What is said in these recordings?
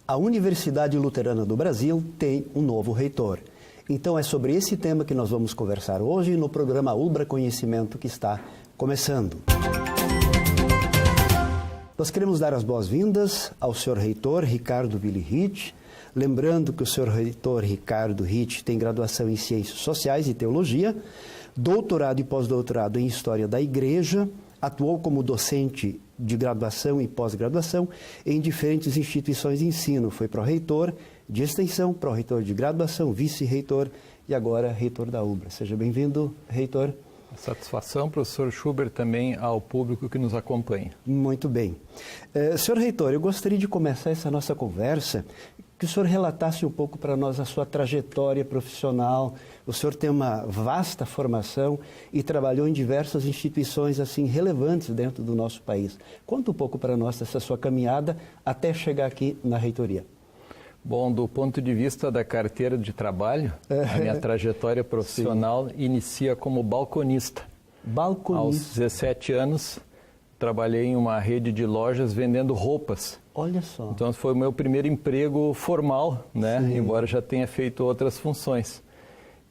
A Universidade Luterana do Brasil tem um novo reitor. Então é sobre esse tema que nós vamos conversar hoje no programa Ubra Conhecimento que está começando. Nós queremos dar as boas-vindas ao senhor reitor Ricardo Willi Ritt, lembrando que o senhor reitor Ricardo Ritt tem graduação em Ciências Sociais e Teologia, doutorado e pós-doutorado em História da Igreja, atuou como docente de graduação e pós-graduação em diferentes instituições de ensino. Foi pró-reitor de extensão, pró-reitor de graduação, vice-reitor e agora reitor da Ubra. Seja bem-vindo, reitor. Satisfação, professor Schubert, também ao público que nos acompanha. Muito bem. Senhor reitor, eu gostaria de começar essa nossa conversa que o senhor relatasse um pouco para nós a sua trajetória profissional. O senhor tem uma vasta formação e trabalhou em diversas instituições assim relevantes dentro do nosso país. Conta um pouco para nós dessa sua caminhada até chegar aqui na reitoria. Bom, do ponto de vista da carteira de trabalho, a minha trajetória profissional inicia como balconista. Balconista. Aos 17 anos, trabalhei em uma rede de lojas vendendo roupas. Olha só. Então, foi o meu primeiro emprego formal, né? Embora já tenha feito outras funções.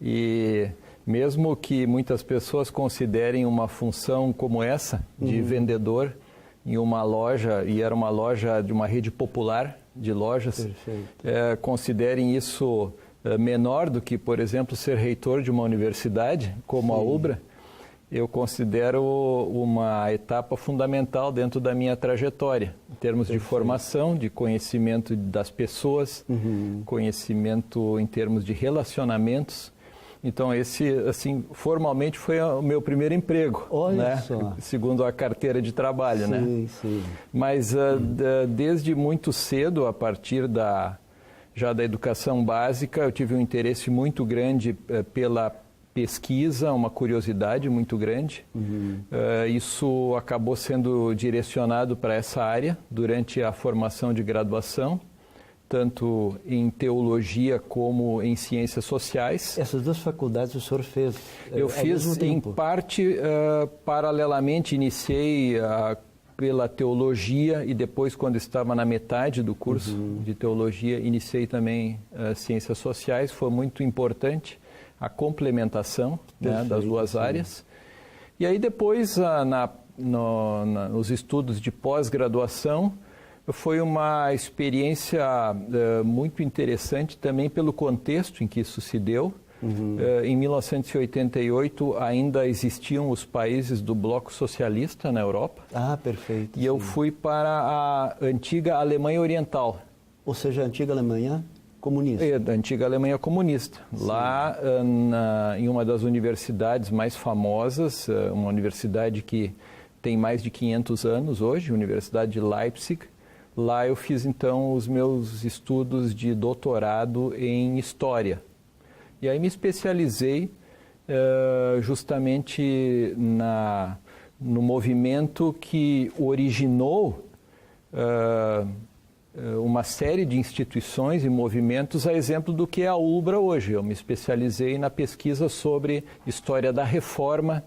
E mesmo que muitas pessoas considerem uma função como essa, de vendedor, em uma loja, e era uma loja de uma rede popular de lojas, considerem isso menor do que, por exemplo, ser reitor de uma universidade, como a Ubra, eu considero uma etapa fundamental dentro da minha trajetória, em termos de formação, de conhecimento das pessoas, conhecimento em termos de relacionamentos. Então, esse, assim, formalmente foi o meu primeiro emprego, né? Segundo a carteira de trabalho, né? Mas desde muito cedo, a partir já da educação básica, eu tive um interesse muito grande pela pesquisa, uma curiosidade muito grande. Isso acabou sendo direcionado para essa área durante a formação de graduação, tanto em teologia como em ciências sociais. Essas duas faculdades o senhor fez Eu fiz, em parte, paralelamente, iniciei pela teologia e depois, quando estava na metade do curso de teologia, iniciei também ciências sociais. Foi muito importante a complementação, né, das duas áreas. E aí depois, nos estudos de pós-graduação, foi uma experiência muito interessante também pelo contexto em que isso se deu. Em 1988 ainda existiam os países do Bloco Socialista na Europa. Ah, perfeito. E eu fui para a antiga Alemanha Oriental. Ou seja, a antiga Alemanha comunista. Da antiga Alemanha comunista. Lá, em uma das universidades mais famosas, uma universidade que tem mais de 500 anos hoje, a Universidade de Leipzig. Lá eu fiz, então, os meus estudos de doutorado em História. E aí me especializei justamente no movimento que originou uma série de instituições e movimentos, a exemplo do que é a Ubra hoje. Eu me especializei na pesquisa sobre história da reforma,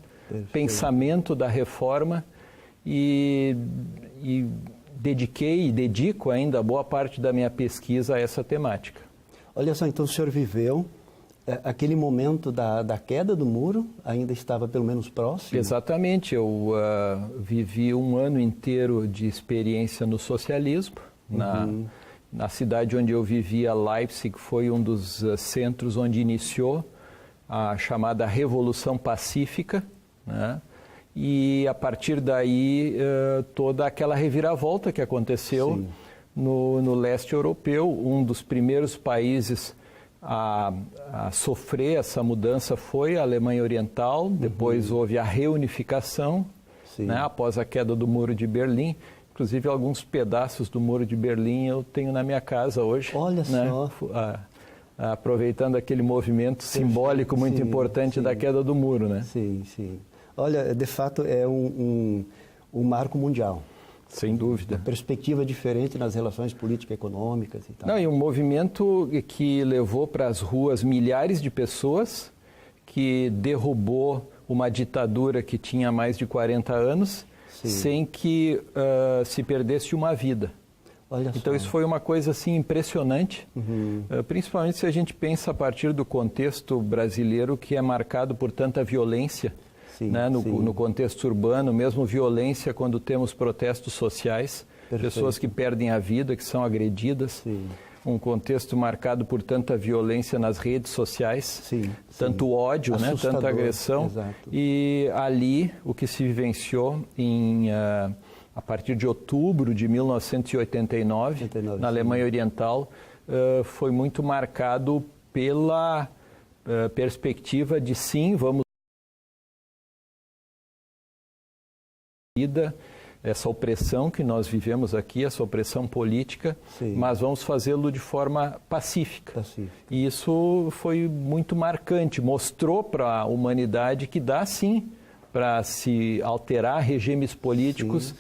pensamento da reforma e dediquei e dedico ainda boa parte da minha pesquisa a essa temática. Olha só, então o senhor viveu aquele momento da queda do muro, ainda estava pelo menos próximo? Exatamente, eu vivi um ano inteiro de experiência no socialismo. Na cidade onde eu vivia, Leipzig, foi um dos centros onde iniciou a chamada Revolução Pacífica, né? E a partir daí toda aquela reviravolta que aconteceu no leste europeu, um dos primeiros países a sofrer essa mudança foi a Alemanha Oriental, depois houve a reunificação, né, após a queda do Muro de Berlim. Inclusive alguns pedaços do Muro de Berlim eu tenho na minha casa hoje. Olha só. Aproveitando aquele movimento simbólico muito importante da queda do muro, né? Sim. Olha, de fato é um marco mundial. Sem dúvida. Uma perspectiva diferente nas relações político-econômicas e tal. Não, e um movimento que levou para as ruas milhares de pessoas, que derrubou uma ditadura que tinha mais de 40 anos, sem que se perdesse uma vida. Olha Então só. isso foi uma coisa assim impressionante, principalmente se a gente pensa a partir do contexto brasileiro que é marcado por tanta violência, Sim, né? sim. No contexto urbano, mesmo violência quando temos protestos sociais, Perfeito. pessoas que perdem a vida, que são agredidas. Sim. Um contexto marcado por tanta violência nas redes sociais, Sim, tanto sim. ódio, né, Assustador, tanta agressão. exato. E ali o que se vivenciou a partir de outubro de 1989, 89, na Alemanha Oriental, foi muito marcado pela perspectiva de sim, vamos essa opressão que nós vivemos aqui, essa opressão política, Sim. mas vamos fazê-lo de forma pacífica. Pacífica. E isso foi muito marcante, mostrou para a humanidade que dá sim para se alterar regimes políticos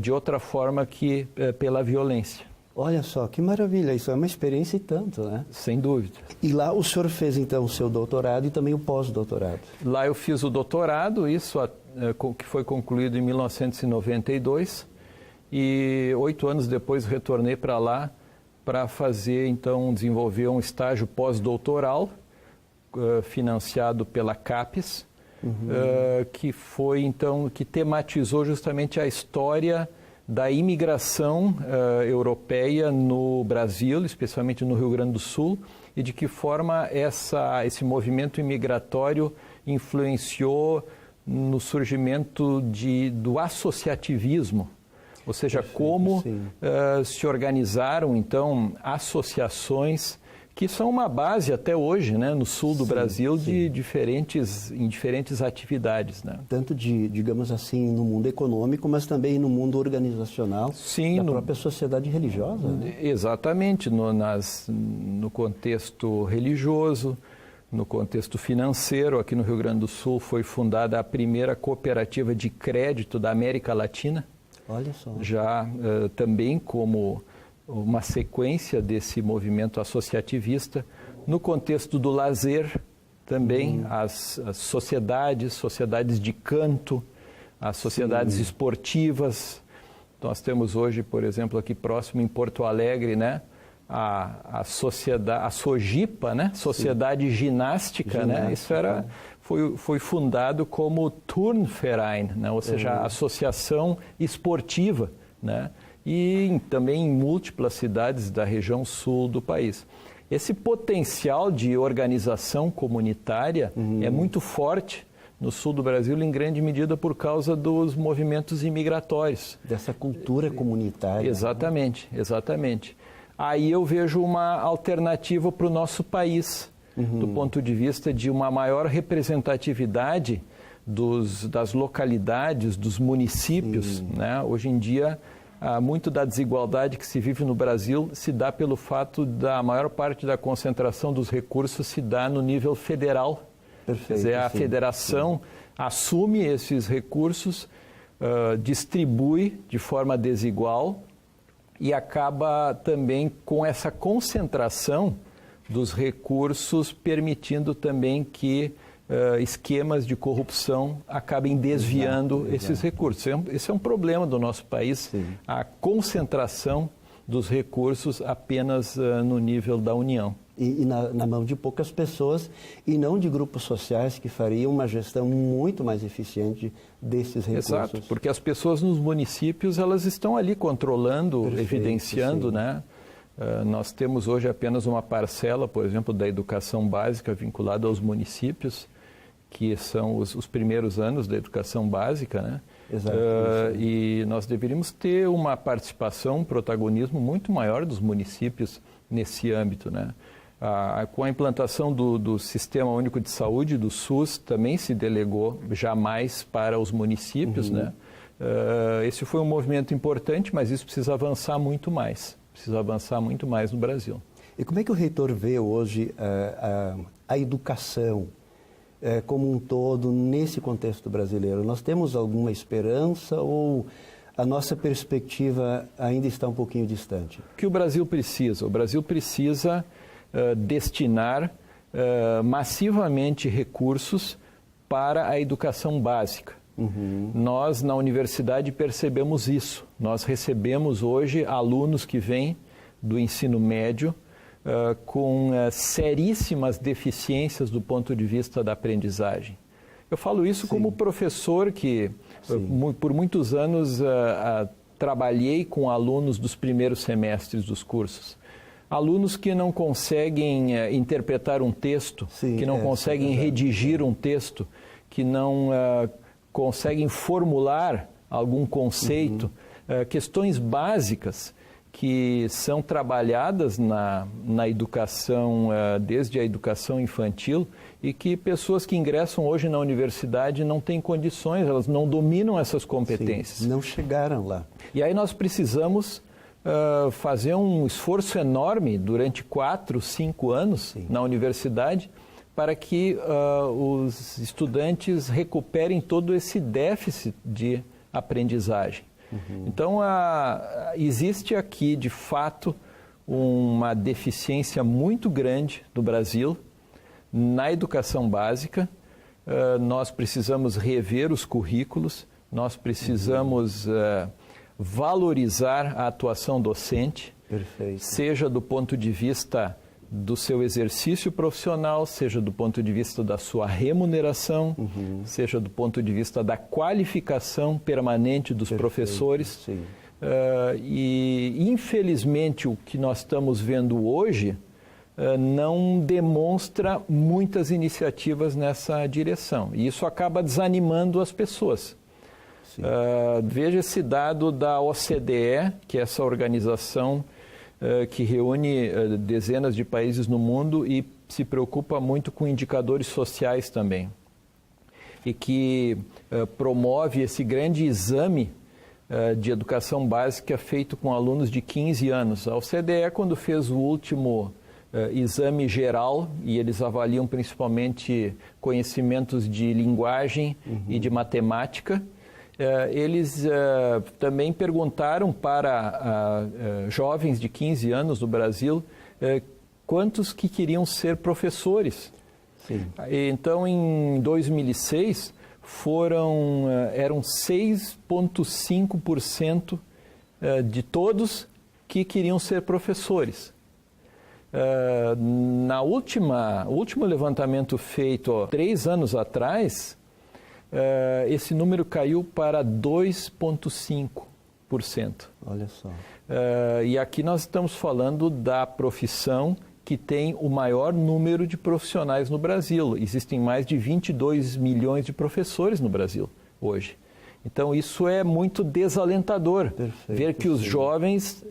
de outra forma que pela violência. Olha só, que maravilha, isso é uma experiência e tanto, né? Sem dúvida. E lá o senhor fez então o seu doutorado e também o pós-doutorado. Lá eu fiz o doutorado, isso que foi concluído em 1992, e 8 anos depois retornei para lá para fazer, então, desenvolver um estágio pós-doutoral financiado pela CAPES, que foi, então, que tematizou justamente a história da imigração europeia no Brasil, especialmente no Rio Grande do Sul, e de que forma esse movimento imigratório influenciou no surgimento do associativismo, ou seja, como se organizaram, então, associações que são uma base até hoje, né, no sul do Brasil, em diferentes atividades, né? Tanto digamos assim, no mundo econômico, mas também no mundo organizacional da própria sociedade religiosa. Né? Exatamente, no contexto religioso, no contexto financeiro. Aqui no Rio Grande do Sul foi fundada a primeira cooperativa de crédito da América Latina. Olha só. Já também como uma sequência desse movimento associativista. No contexto do lazer, também as sociedades de canto, as sociedades esportivas. Nós temos hoje, por exemplo, aqui próximo em Porto Alegre, né, a SOGIPA, né, Sociedade Ginástica, né? Isso foi fundado como Turnverein, né, ou seja, a Associação Esportiva, né? E também em múltiplas cidades da região sul do país. Esse potencial de organização comunitária é muito forte no sul do Brasil, em grande medida por causa dos movimentos imigratórios. Dessa cultura comunitária. Exatamente, exatamente. Aí eu vejo uma alternativa para o nosso país, do ponto de vista de uma maior representatividade das localidades, dos municípios, né? Hoje em dia, muito da desigualdade que se vive no Brasil se dá pelo fato da maior parte da concentração dos recursos se dá no nível federal. Perfeito, quer dizer, a federação assume esses recursos, distribui de forma desigual e acaba também com essa concentração dos recursos, permitindo também que esquemas de corrupção acabem desviando esses recursos. Esse é um problema do nosso país, a concentração dos recursos apenas no nível da União. E na mão de poucas pessoas e não de grupos sociais que fariam uma gestão muito mais eficiente desses recursos. Exato, porque as pessoas nos municípios, elas estão ali controlando, evidenciando, né? Nós temos hoje apenas uma parcela, por exemplo, da educação básica vinculada aos municípios, que são os primeiros anos da educação básica, né? Exato, e nós deveríamos ter uma participação, um protagonismo muito maior dos municípios nesse âmbito, né? Com a implantação do Sistema Único de Saúde, do SUS, também se delegou jamais para os municípios, né? Esse foi um movimento importante, mas isso precisa avançar muito mais. Precisa avançar muito mais no Brasil. E como é que o reitor vê hoje a educação como um todo nesse contexto brasileiro? Nós temos alguma esperança ou a nossa perspectiva ainda está um pouquinho distante? O que o Brasil precisa? O Brasil precisa destinar massivamente recursos para a educação básica, Nós, na universidade, percebemos isso. Nós recebemos hoje alunos que vêm do ensino médio com seríssimas deficiências do ponto de vista da aprendizagem. Eu falo isso como professor que, por muitos anos, trabalhei com alunos dos primeiros semestres dos cursos. Alunos que não conseguem interpretar um texto, que não conseguem redigir um texto, que não conseguem formular algum conceito, questões básicas que são trabalhadas na educação, desde a educação infantil, e que pessoas que ingressam hoje na universidade não têm condições, elas não dominam essas competências. Sim, não chegaram lá. E aí nós precisamos fazer um esforço enorme durante 4, 5 anos na universidade para que os estudantes recuperem todo esse déficit de aprendizagem. Então, existe aqui, de fato, uma deficiência muito grande no Brasil na educação básica. Nós precisamos rever os currículos, nós precisamos valorizar a atuação docente, seja do ponto de vista do seu exercício profissional, seja do ponto de vista da sua remuneração, seja do ponto de vista da qualificação permanente dos professores. E, infelizmente, o que nós estamos vendo hoje não demonstra muitas iniciativas nessa direção. E isso acaba desanimando as pessoas. Veja esse dado da OCDE, que é essa organização que reúne dezenas de países no mundo e se preocupa muito com indicadores sociais também. E que promove esse grande exame de educação básica feito com alunos de 15 anos. A OCDE, quando fez o último exame geral, e eles avaliam principalmente conhecimentos de linguagem e de matemática, eles também perguntaram para jovens de 15 anos do Brasil quantos que queriam ser professores. Então, em 2006, eram 6,5% de todos que queriam ser professores. O último levantamento feito 3 anos atrás, esse número caiu para 2,5%. Olha só. E aqui nós estamos falando da profissão que tem o maior número de profissionais no Brasil. Existem mais de 22 milhões de professores no Brasil hoje. Então, isso é muito desalentador, ver que os jovens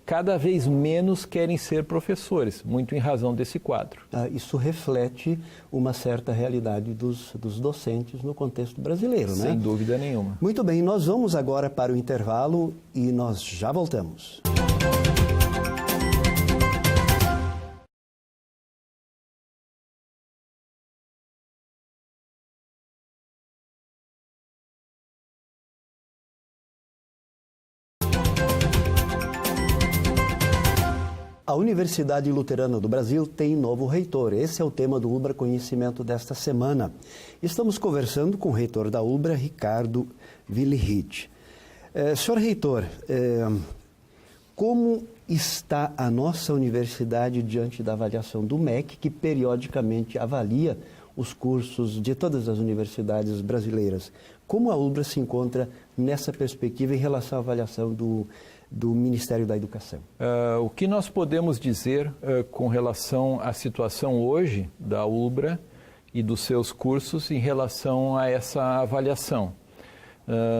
cada vez menos querem ser professores, muito em razão desse quadro. Isso reflete uma certa realidade dos docentes no contexto brasileiro, né? Sem dúvida nenhuma. Muito bem, nós vamos agora para o intervalo e nós já voltamos. A Universidade Luterana do Brasil tem novo reitor. Esse é o tema do Ubra Conhecimento desta semana. Estamos conversando com o reitor da Ubra, Ricardo Willi-Ritt. Senhor reitor, como está a nossa universidade diante da avaliação do MEC, que periodicamente avalia os cursos de todas as universidades brasileiras? Como a Ubra se encontra nessa perspectiva em relação à avaliação do Ministério da Educação? O que nós podemos dizer com relação à situação hoje da Ubra e dos seus cursos em relação a essa avaliação?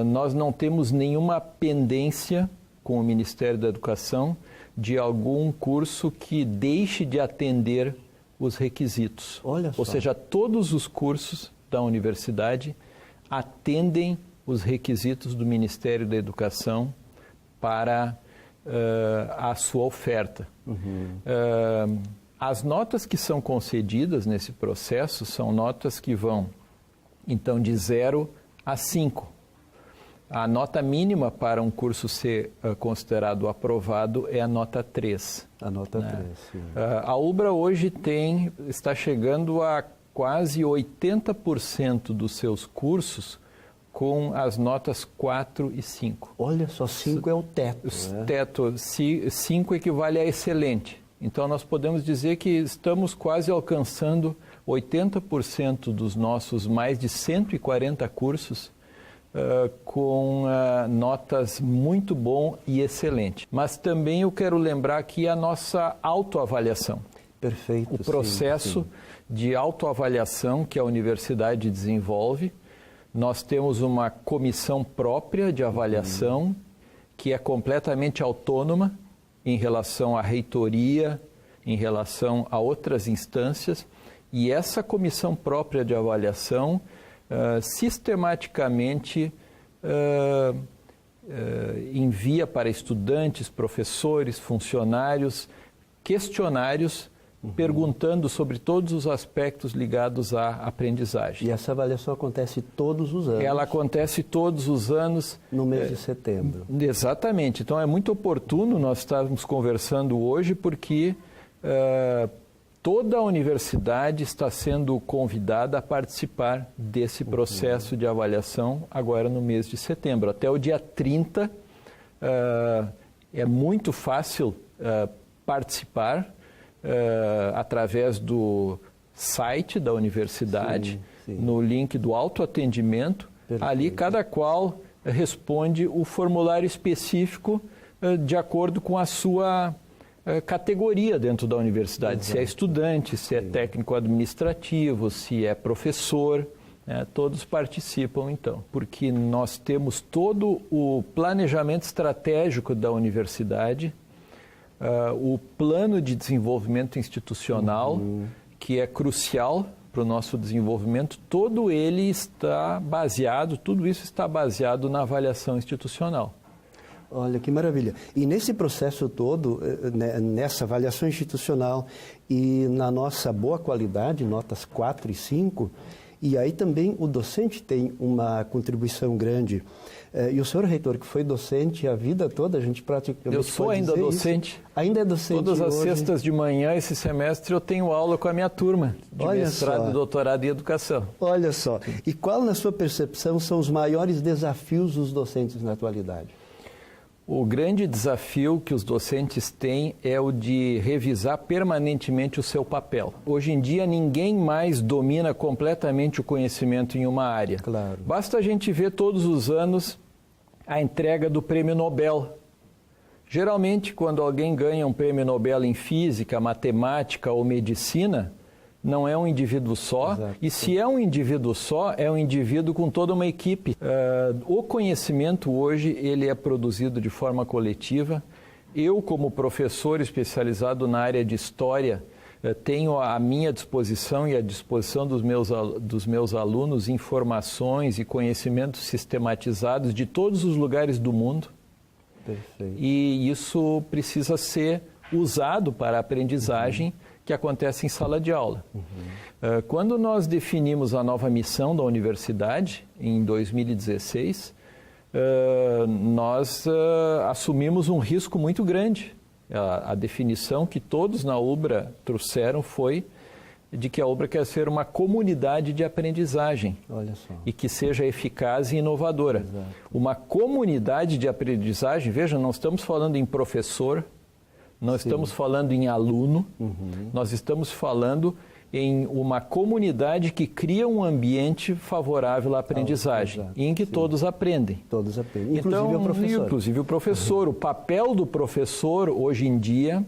Nós não temos nenhuma pendência com o Ministério da Educação de algum curso que deixe de atender os requisitos. Olha só. Ou seja, todos os cursos da universidade atendem os requisitos do Ministério da Educação para a sua oferta. As notas que são concedidas nesse processo são notas que vão, então, de 0 a 5. A nota mínima para um curso ser considerado aprovado é a nota 3. A nota 3, sim. A Ubra hoje está chegando a quase 80% dos seus cursos com as notas 4 e 5. Olha só, 5 é o teto. O teto, 5 equivale a excelente. Então, nós podemos dizer que estamos quase alcançando 80% dos nossos mais de 140 cursos com notas muito bom e excelente. Mas também eu quero lembrar aqui a nossa autoavaliação. Perfeito. O processo de autoavaliação que a universidade desenvolve. Nós temos uma comissão própria de avaliação que é completamente autônoma em relação à reitoria, em relação a outras instâncias, e essa comissão própria de avaliação sistematicamente envia para estudantes, professores, funcionários, questionários perguntando sobre todos os aspectos ligados à aprendizagem. E essa avaliação acontece todos os anos? Ela acontece todos os anos. No mês de setembro. Exatamente. Então, é muito oportuno nós estarmos conversando hoje, porque toda a universidade está sendo convidada a participar desse processo de avaliação agora no mês de setembro. Até o dia 30 é muito fácil participar através do site da universidade, no link do autoatendimento. Perfeito. Ali cada qual responde o formulário específico de acordo com a sua categoria dentro da universidade. Exato. Se é estudante, se é técnico administrativo, se é professor, todos participam então, porque nós temos todo o planejamento estratégico da universidade, o plano de desenvolvimento institucional, que é crucial para o nosso desenvolvimento, todo ele está baseado, tudo isso está baseado na avaliação institucional. Olha, que maravilha. E nesse processo todo, nessa avaliação institucional e na nossa boa qualidade, notas 4 e 5, e aí também o docente tem uma contribuição grande. E o senhor reitor, que foi docente a vida toda, a gente praticamente Eu sou ainda docente. Isso. Ainda é docente. Todas as hoje. sextas de manhã, esse semestre, eu tenho aula com a minha turma de mestrado e doutorado em educação. Olha só. E qual, na sua percepção, são os maiores desafios dos docentes na atualidade? O grande desafio que os docentes têm é o de revisar permanentemente o seu papel. Hoje em dia, ninguém mais domina completamente o conhecimento em uma área. Claro. Basta a gente ver todos os anos a entrega do Prêmio Nobel. Geralmente, quando alguém ganha um Prêmio Nobel em física, matemática ou medicina, não é um indivíduo só. Exato. E se é um indivíduo só, é um indivíduo com toda uma equipe. O conhecimento hoje, ele é produzido de forma coletiva. Eu, como professor especializado na área de história, tenho à minha disposição e à disposição dos meus alunos informações e conhecimentos sistematizados de todos os lugares do mundo. Perfeito. E isso precisa ser usado para a aprendizagem que acontece em sala de aula. Quando nós definimos a nova missão da universidade, em 2016, nós assumimos um risco muito grande. A definição que todos na UBRA trouxeram foi de que a UBRA quer ser uma comunidade de aprendizagem. Olha só. E que seja eficaz e inovadora. Exato. Uma comunidade de aprendizagem, veja, não estamos falando em professor, não estamos falando em aluno, nós estamos falando em uma comunidade que cria um ambiente favorável à aprendizagem, em que todos aprendem. Todos aprendem, inclusive o professor. Inclusive o professor. O papel do professor, hoje em dia,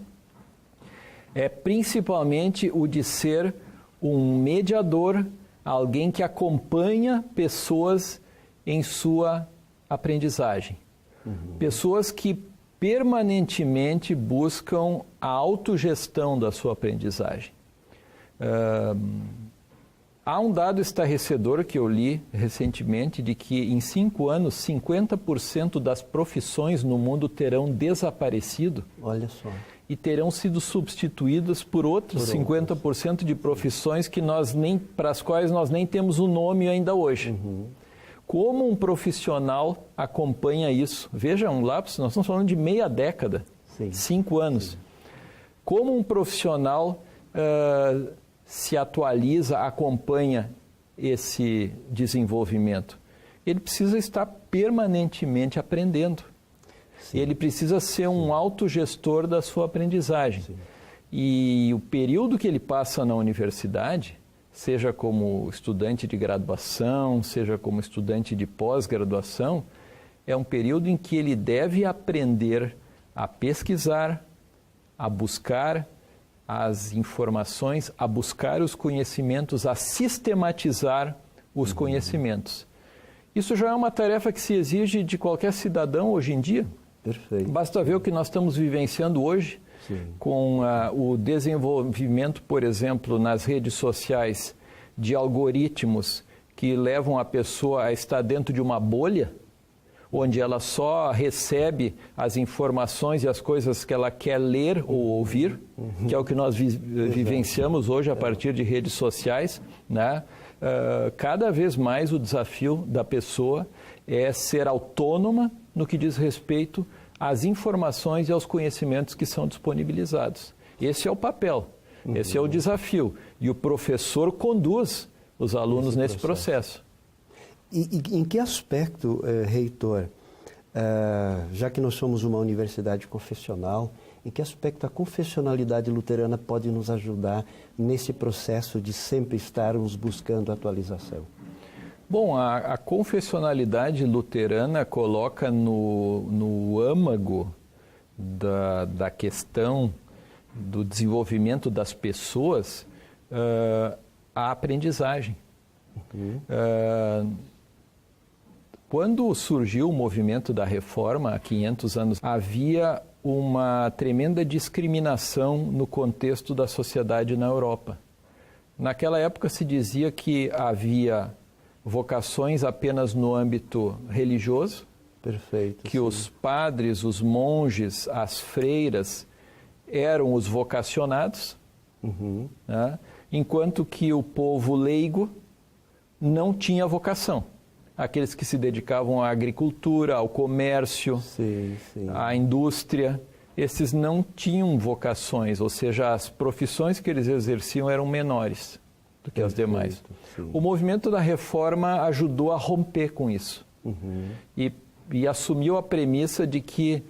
é principalmente o de ser um mediador, alguém que acompanha pessoas em sua aprendizagem. Pessoas que permanentemente buscam a autogestão da sua aprendizagem. Há um dado estarrecedor que eu li recentemente de que em 5 anos 50% das profissões no mundo terão desaparecido. Olha só. E terão sido substituídas por outros 50% de profissões que para as quais nós nem temos o nome ainda hoje. Como um profissional acompanha isso? Veja, um lapso, nós estamos falando de meia década, 5 anos. Sim. Como um profissional se atualiza, acompanha esse desenvolvimento? ele precisa estar permanentemente aprendendo. Sim. Ele precisa ser um autogestor da sua aprendizagem. Sim. E o período que ele passa na universidade, seja como estudante de graduação, seja como estudante de pós-graduação, é um período em que ele deve aprender a pesquisar, a buscar as informações, a buscar os conhecimentos, a sistematizar os conhecimentos. Isso já é uma tarefa que se exige de qualquer cidadão hoje em dia. Perfeito. Basta ver o que nós estamos vivenciando hoje. Sim. Com o desenvolvimento, por exemplo, nas redes sociais, de algoritmos que levam a pessoa a estar dentro de uma bolha, onde ela só recebe as informações e as coisas que ela quer ler ou ouvir, que é o que nós vivenciamos hoje a partir de redes sociais, né? Cada vez mais o desafio da pessoa é ser autônoma no que diz respeito às informações e aos conhecimentos que são disponibilizados. Esse é o papel, esse é o desafio. E o professor conduz os alunos nesse processo. E em que aspecto, reitor, já que nós somos uma universidade confessional, em que aspecto a confessionalidade luterana pode nos ajudar nesse processo de sempre estarmos buscando atualização? Bom, a confessionalidade luterana coloca no âmago da questão do desenvolvimento das pessoas a aprendizagem. Quando surgiu o movimento da Reforma, há 500 anos, havia uma tremenda discriminação no contexto da sociedade na Europa. Naquela época se dizia que havia vocações apenas no âmbito religioso, Perfeito, que sim. os padres, os monges, as freiras eram os vocacionados, né? Enquanto que o povo leigo não tinha vocação. Aqueles que se dedicavam à agricultura, ao comércio, Sim. à indústria, esses não tinham vocações, ou seja, as profissões que eles exerciam eram menores do que as demais. Sim. O movimento da Reforma ajudou a romper com isso e assumiu a premissa de que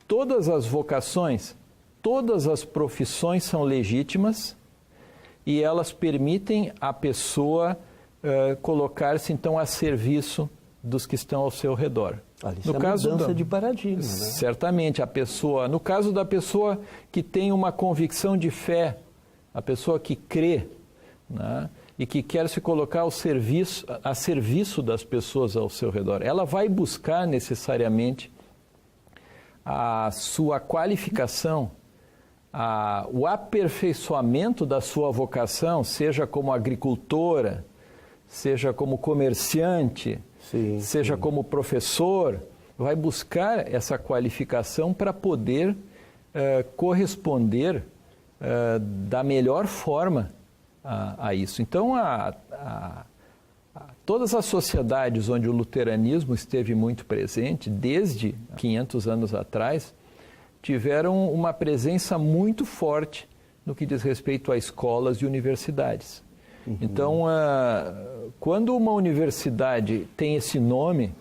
todas as vocações, todas as profissões são legítimas e elas permitem à pessoa colocar-se então a serviço dos que estão ao seu redor. No caso mudança de paradigma, né? Certamente, a pessoa, no caso da pessoa que tem uma convicção de fé, a pessoa que crê, né, e que quer se colocar a serviço das pessoas ao seu redor, ela vai buscar necessariamente a sua qualificação, o aperfeiçoamento da sua vocação, seja como agricultora, seja como comerciante, seja como professor, vai buscar essa qualificação para poder corresponder da melhor forma a isso. Então, todas as sociedades onde o luteranismo esteve muito presente, desde 500 anos atrás, tiveram uma presença muito forte no que diz respeito a escolas e universidades. Então, quando uma universidade tem esse nome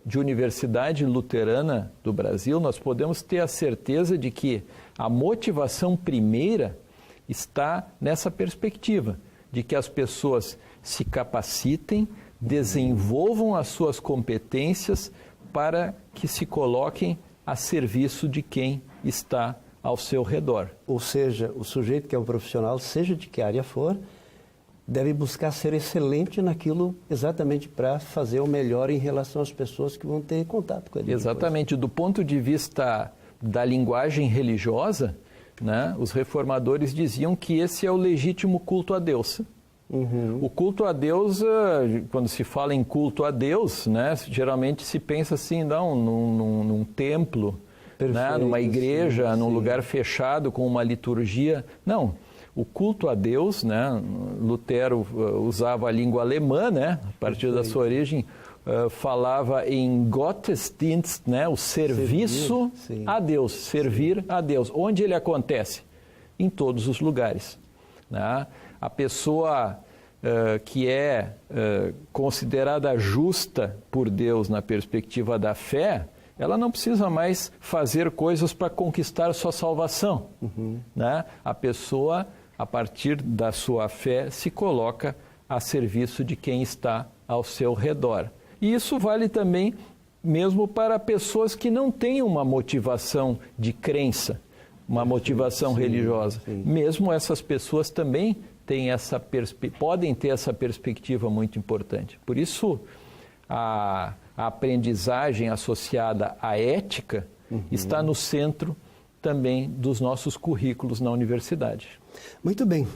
de Universidade Luterana do Brasil, nós podemos ter a certeza de que a motivação primeira está nessa perspectiva, de que as pessoas se capacitem, desenvolvam as suas competências para que se coloquem a serviço de quem está ao seu redor. Ou seja, o sujeito que é um profissional, seja de que área for, deve buscar ser excelente naquilo exatamente para fazer o melhor em relação às pessoas que vão ter contato com ele. Exatamente. Depois. Do ponto de vista da linguagem religiosa, né, os reformadores diziam que esse é o legítimo culto a Deus. O culto a Deus, quando se fala em culto a Deus, né, geralmente se pensa assim, não, num templo, né, numa igreja, num lugar fechado com uma liturgia. Não. O culto a Deus, né, Lutero usava a língua alemã, né, a partir da sua origem, falava em Gottesdienst, né, o serviço a Deus, servir a Deus. Onde ele acontece? Em todos os lugares. Né? A pessoa que é considerada justa por Deus na perspectiva da fé, ela não precisa mais fazer coisas para conquistar sua salvação. Né? A pessoa, a partir da sua fé, se coloca a serviço de quem está ao seu redor. E isso vale também mesmo para pessoas que não têm uma motivação de crença, uma motivação religiosa. Mesmo essas pessoas também têm podem ter essa perspectiva muito importante. Por isso, a aprendizagem associada à ética está no centro também dos nossos currículos na universidade. Muito bem.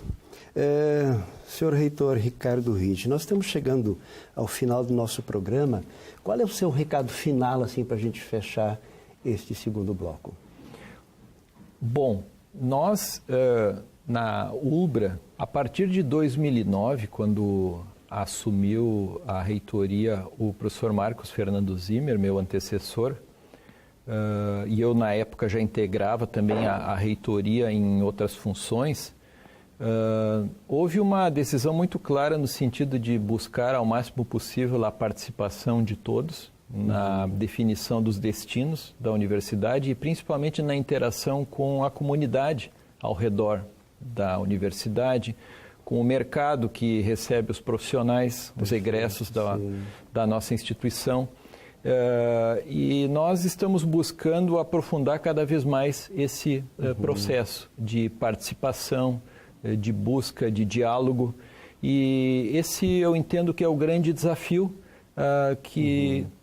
Senhor Reitor Ricardo Ritt, nós estamos chegando ao final do nosso programa. Qual é o seu recado final, assim, para a gente fechar este segundo bloco? Bom, nós, na ULBRA, a partir de 2009, quando assumiu a reitoria o professor Marcos Fernando Zimmer, meu antecessor, e eu, na época, já integrava também a reitoria em outras funções. Houve uma decisão muito clara no sentido de buscar ao máximo possível a participação de todos na definição dos destinos da universidade e principalmente na interação com a comunidade ao redor da universidade, com o mercado que recebe os profissionais, os egressos da nossa instituição. E nós estamos buscando aprofundar cada vez mais esse processo de participação, de busca, de diálogo. E esse eu entendo que é o grande desafio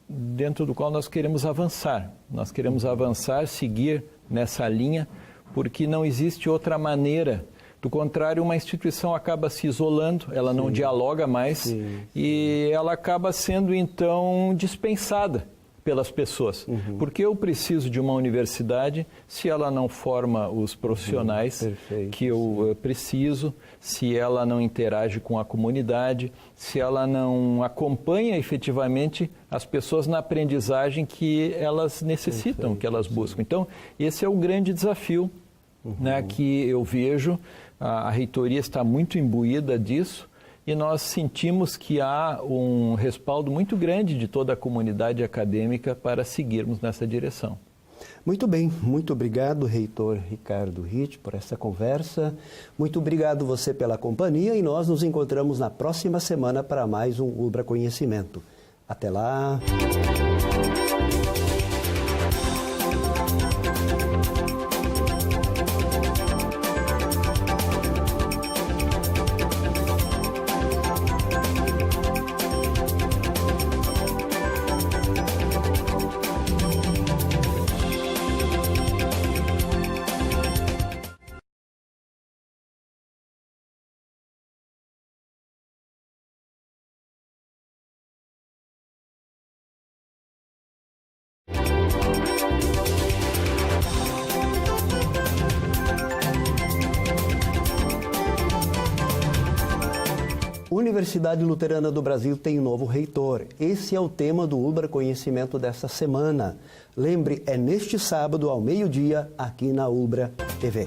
dentro do qual nós queremos avançar. Nós queremos avançar, seguir nessa linha, porque não existe outra maneira. Do contrário, uma instituição acaba se isolando, ela não dialoga mais e ela acaba sendo, então, dispensada pelas pessoas. Porque eu preciso de uma universidade se ela não forma os profissionais que eu preciso, se ela não interage com a comunidade, se ela não acompanha efetivamente as pessoas na aprendizagem que elas necessitam, que elas buscam. Então, esse é o grande desafio, né, que eu vejo. A reitoria está muito imbuída disso e nós sentimos que há um respaldo muito grande de toda a comunidade acadêmica para seguirmos nessa direção. Muito bem, muito obrigado, Reitor Ricardo Ritt, por essa conversa. Muito obrigado você pela companhia e nós nos encontramos na próxima semana para mais um ULBRA Conhecimento. Até lá! Universidade Luterana do Brasil tem um novo reitor. Esse é o tema do ULBRA Conhecimento desta semana. Lembre, é neste sábado ao meio-dia, aqui na ULBRA TV.